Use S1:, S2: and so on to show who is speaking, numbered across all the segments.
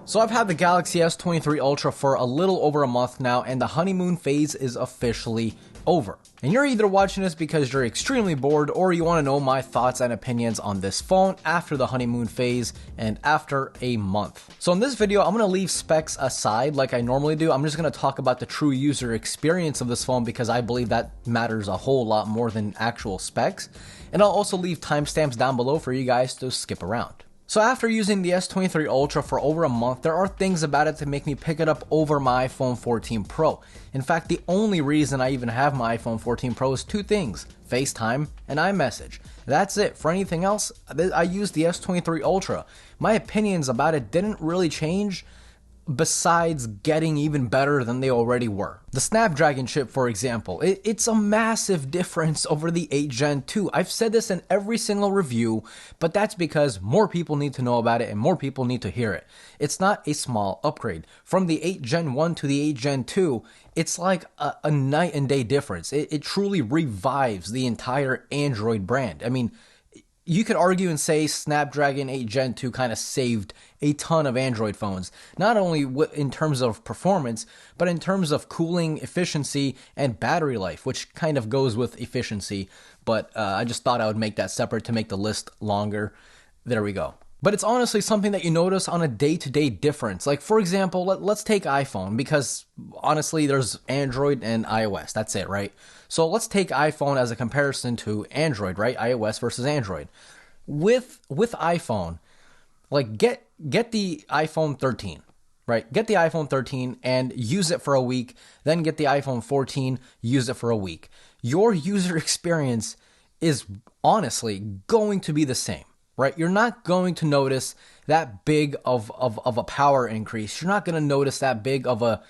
S1: So I've had the Galaxy S23 Ultra for a little over a month now, and the honeymoon phase is officially over. And you're either watching this because you're extremely bored, or you want to know my thoughts and opinions on this phone after the honeymoon phase and after a month. So in this video, I'm going to leave specs aside like I normally do. I'm just going to talk about the true user experience of this phone because I believe that matters a whole lot more than actual specs. And I'll also leave timestamps down below for you guys to skip around. So after using the S23 Ultra for over a month, there are things about it to make me pick it up over my iPhone 14 Pro. In fact, the only reason I even have my iPhone 14 Pro is two things: FaceTime and iMessage. That's it. For anything else, I use the S23 Ultra. My opinions about it didn't really change, besides getting even better than they already were. The Snapdragon chip, for example, it's a massive difference over the 8 Gen 2. I've said this in every single review, but that's because more people need to know about it and more people need to hear it. It's not a small upgrade. From the 8 Gen 1 to the 8 Gen 2, it's like a night and day difference. It truly revives the entire Android brand. I mean, you could argue and say Snapdragon 8 Gen 2 kind of saved a ton of Android phones, not only in terms of performance, but in terms of cooling efficiency and battery life, which kind of goes with efficiency, but I just thought I would make that separate to make the list longer. There we go. But it's honestly something that you notice on a day-to-day difference. Like, for example, let's take iPhone, because honestly, there's Android and iOS. That's it, right? So let's take iPhone as a comparison to Android, right? iOS versus Android. With iPhone, like get the iPhone 13, right? Get the iPhone 13 and use it for a week, then get the iPhone 14, use it for a week. Your user experience is honestly going to be the same. Right? You're not going to notice that big of a power increase. You're not going to notice that big of a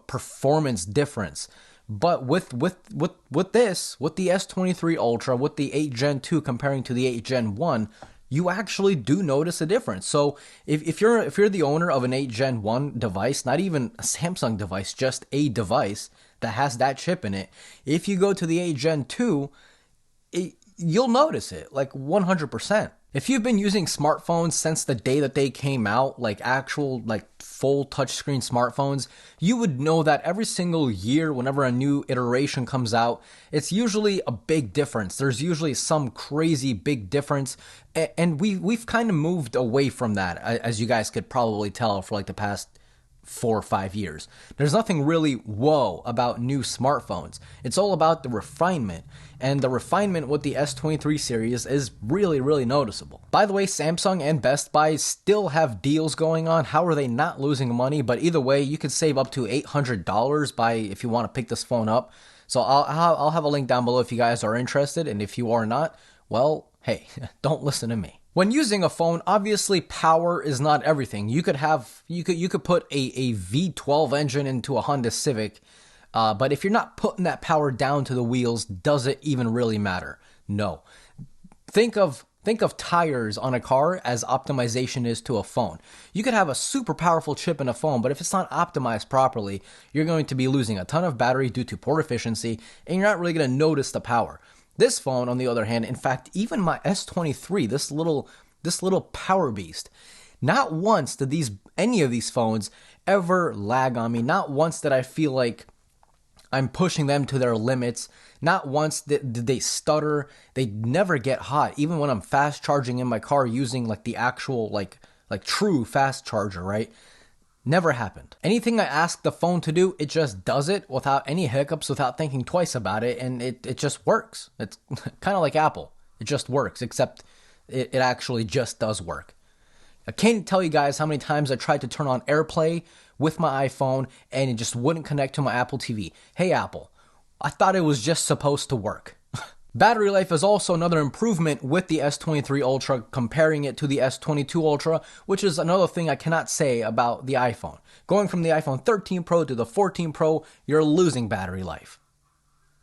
S1: performance difference. But with the S23 Ultra, with the 8 Gen 2 comparing to the 8 Gen 1, you actually do notice a difference. So if you're the owner of an 8 Gen 1 device, not even a Samsung device, just a device that has that chip in it, if you go to the 8 Gen 2, you'll notice it like 100%. If you've been using smartphones since the day that they came out, like actual, like full touchscreen smartphones, you would know that every single year, whenever a new iteration comes out, it's usually a big difference. There's usually some crazy big difference. And we've kind of moved away from that, as you guys could probably tell, for like the past 4 or 5 years. There's nothing really whoa about new smartphones. It's all about the refinement, and the refinement with the S23 series is really, really noticeable. By the way, Samsung and Best Buy still have deals going on. How are they not losing money? But either way, you could save up to $800 if you want to pick this phone up. So I'll have a link down below if you guys are interested, and if you are not, well, hey, don't listen to me. When using a phone, obviously power is not everything. You could put a V12 engine into a Honda Civic, but if you're not putting that power down to the wheels, does it even really matter? No. Think of tires on a car as optimization is to a phone. You could have a super powerful chip in a phone, but if it's not optimized properly, you're going to be losing a ton of battery due to poor efficiency, and you're not really going to notice the power. This phone, on the other hand, in fact, even my S23, this little power beast, not once did any of these phones ever lag on me. Not once did I feel like I'm pushing them to their limits. Not once did they stutter. They never get hot, even when I'm fast charging in my car using like the actual like true fast charger, right? Never happened. Anything I ask the phone to do, it just does it without any hiccups, without thinking twice about it, and it just works. It's kind of like Apple. It just works, except it actually just does work. I can't tell you guys how many times I tried to turn on AirPlay with my iPhone, and it just wouldn't connect to my Apple TV. Hey, Apple, I thought it was just supposed to work. Battery life is also another improvement with the S23 Ultra, comparing it to the S22 Ultra, which is another thing I cannot say about the iPhone. Going from the iPhone 13 Pro to the 14 Pro, you're losing battery life.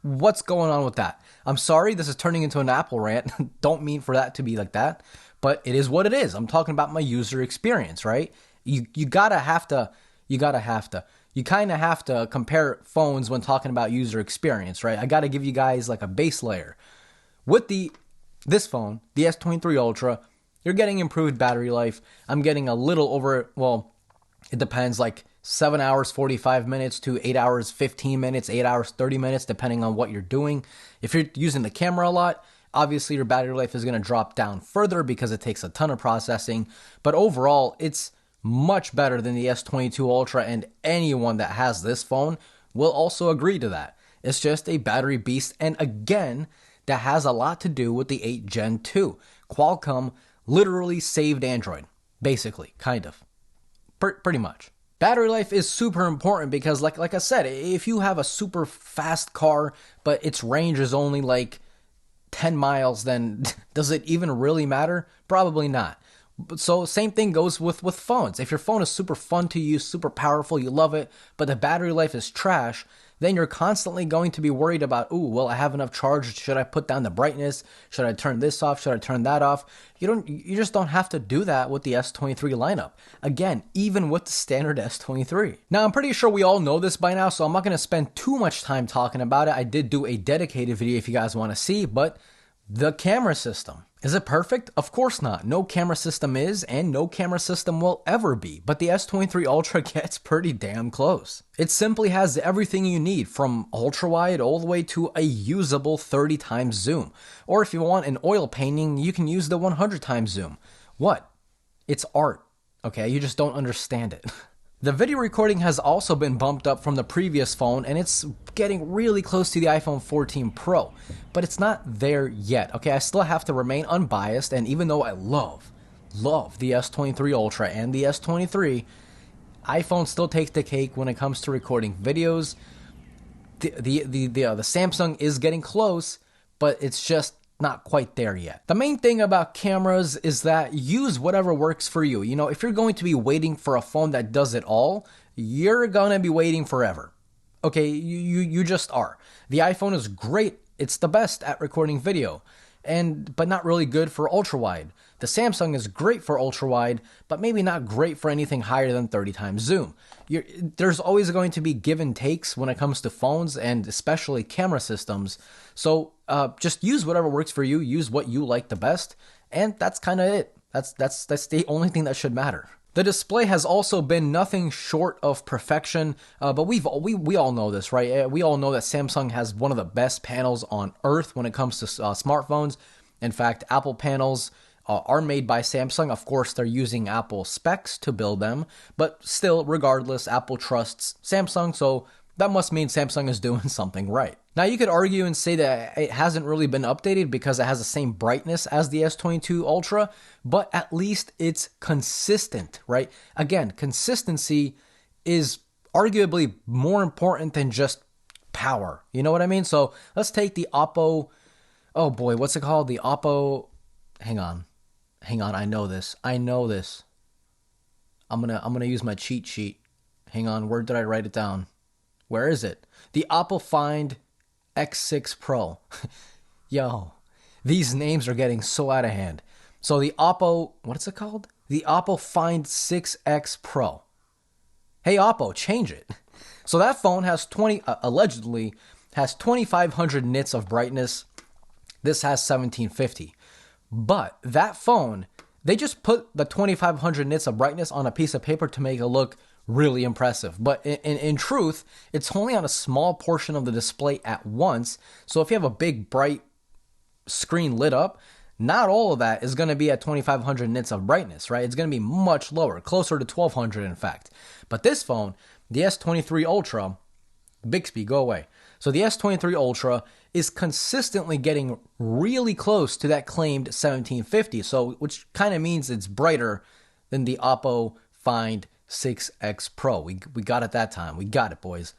S1: What's going on with that? I'm sorry, this is turning into an Apple rant. Don't mean for that to be like that, but it is what it is. I'm talking about my user experience, right? You kind of have to compare phones when talking about user experience, right? I got to give you guys like a base layer. With this phone, the S23 Ultra, you're getting improved battery life. I'm getting a little over, well, It depends, like 7 hours 45 minutes to 8 hours 15 minutes, 8 hours 30 minutes, depending on what you're doing. If you're using the camera a lot, obviously your battery life is going to drop down further because it takes a ton of processing. But overall, it's much better than the S22 Ultra, and anyone that has this phone will also agree to that. It's just a battery beast, and again, that has a lot to do with the 8 Gen 2. Qualcomm literally saved Android, basically, kind of. Pretty much. Battery life is super important because like I said, if you have a super fast car, but its range is only like 10 miles, then does it even really matter? Probably not. So same thing goes with phones. If your phone is super fun to use, super powerful, you love it, but the battery life is trash, then you're constantly going to be worried about, ooh, well, I have enough charge. Should I put down the brightness? Should I turn this off? Should I turn that off? You just don't have to do that with the S23 lineup. Again, even with the standard S23. Now, I'm pretty sure we all know this by now, so I'm not going to spend too much time talking about it. I did do a dedicated video if you guys want to see, but the camera system. Is it perfect? Of course not. No camera system is, and no camera system will ever be. But the S23 Ultra gets pretty damn close. It simply has everything you need, from ultra wide all the way to a usable 30 times zoom. Or if you want an oil painting, you can use the 100 times zoom. What? It's art. Okay, you just don't understand it. The video recording has also been bumped up from the previous phone, and it's getting really close to the iPhone 14 Pro, but it's not there yet. Okay, I still have to remain unbiased, and even though I love the S23 Ultra and the S23, iPhone still takes the cake when it comes to recording videos. The Samsung is getting close, but it's just not quite there yet. The main thing about cameras is that use whatever works for you. You know, if you're going to be waiting for a phone that does it all, you're gonna be waiting forever. Okay, you just are. The iPhone is great. It's the best at recording video, but not really good for ultra wide. The Samsung is great for ultra wide, but maybe not great for anything higher than 30 times zoom. There's always going to be give and takes when it comes to phones, and especially camera systems. So just use whatever works for you. Use what you like the best, and that's kind of it. That's the only thing that should matter. The display has also been nothing short of perfection, but we all know this, right? We all know that Samsung has one of the best panels on earth when it comes to smartphones. In fact, Apple panels are made by Samsung. Of course, they're using Apple specs to build them, but still, regardless, Apple trusts Samsung, so that must mean Samsung is doing something right. Now, you could argue and say that it hasn't really been updated because it has the same brightness as the S22 Ultra, but at least it's consistent, right? Again, consistency is arguably more important than just power. You know what I mean? So let's take the Oppo, oh boy, what's it called? The Oppo, hang on, I know this. I'm gonna use my cheat sheet. Hang on, where did I write it down? Where is it? The Oppo Find X6 Pro. Yo, these names are getting so out of hand. So the Oppo, what's it called? The Oppo Find 6X Pro. Hey Oppo, change it. So that phone has allegedly has 2500 nits of brightness. This has 1750. But that phone, they just put the 2500 nits of brightness on a piece of paper to make it look really impressive. But in truth, it's only on a small portion of the display at once. So if you have a big bright screen lit up, not all of that is going to be at 2500 nits of brightness, right? It's going to be much lower, closer to 1200 in fact. But this phone, the S23 Ultra, Bixby, go away. So the S23 Ultra is consistently getting really close to that claimed 1750, so which kind of means it's brighter than the Oppo Find 6X Pro. We got it that time. We got it, boys.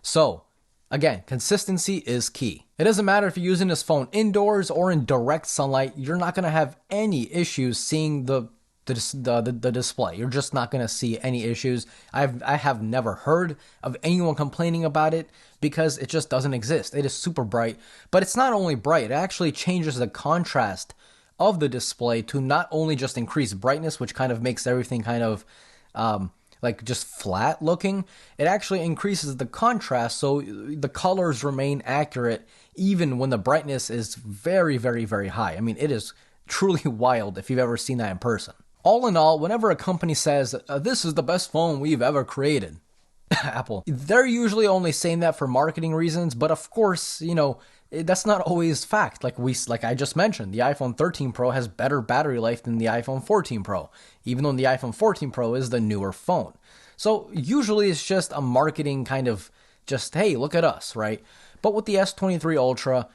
S1: So, again, consistency is key. It doesn't matter if you're using this phone indoors or in direct sunlight, you're not going to have any issues seeing the display. You're just not going to see any issues. I have never heard of anyone complaining about it because it just doesn't exist. It is super bright, but it's not only bright, it actually changes the contrast of the display to not only just increase brightness, which kind of makes everything kind of like just flat looking. It actually increases the contrast so the colors remain accurate even when the brightness is very, very, very high. I mean, it is truly wild if you've ever seen that in person. All in all, whenever a company says, this is the best phone we've ever created, Apple, they're usually only saying that for marketing reasons, but of course, that's not always fact. Like I just mentioned, the iPhone 13 Pro has better battery life than the iPhone 14 Pro, even though the iPhone 14 Pro is the newer phone. So usually it's just a marketing kind of just, hey, look at us, right? But with the S23 Ultra,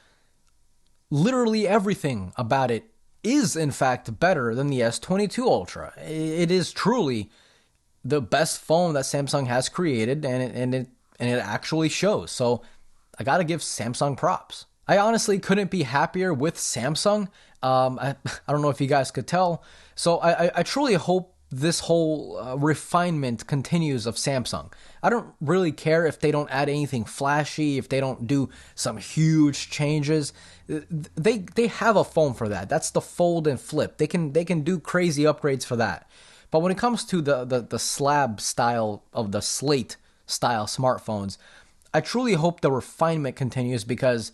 S1: literally everything about it is in fact better than the S22 Ultra. It is truly the best phone that Samsung has created, and it actually shows. So I gotta give Samsung props. I honestly couldn't be happier with Samsung. I don't know if you guys could tell. So I truly hope this whole refinement continues of Samsung. I don't really care if they don't add anything flashy, if they don't do some huge changes. They have a phone for that. That's the fold and flip. They can do crazy upgrades for that. But when it comes to the slab style of the slate style smartphones, I truly hope the refinement continues because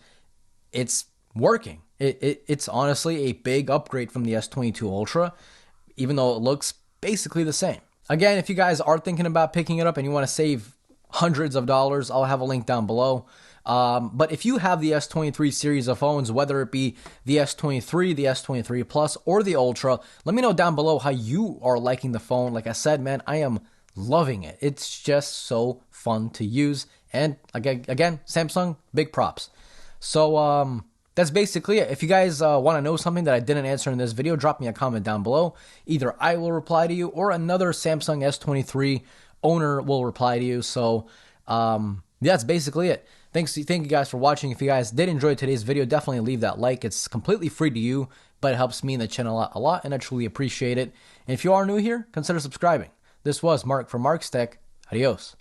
S1: it's working. It's honestly a big upgrade from the S22 Ultra, even though it looks basically the same. Again, if you guys are thinking about picking it up and you want to save hundreds of dollars, I'll have a link down below. But if you have the S23 series of phones, whether it be the S23, the S23 Plus, or the Ultra, let me know down below how you are liking the phone. Like I said, man, I am loving it. It's just so fun to use. And again, Samsung, big props. So that's basically it. If you guys want to know something that I didn't answer in this video, drop me a comment down below. Either I will reply to you or another Samsung S23 owner will reply to you. So that's basically it. Thank you guys for watching. If you guys did enjoy today's video, definitely leave that like. It's completely free to you, but it helps me and the channel a lot, and I truly appreciate it. And if you are new here, consider subscribing. This was Mark from Mark's Tech. Adios.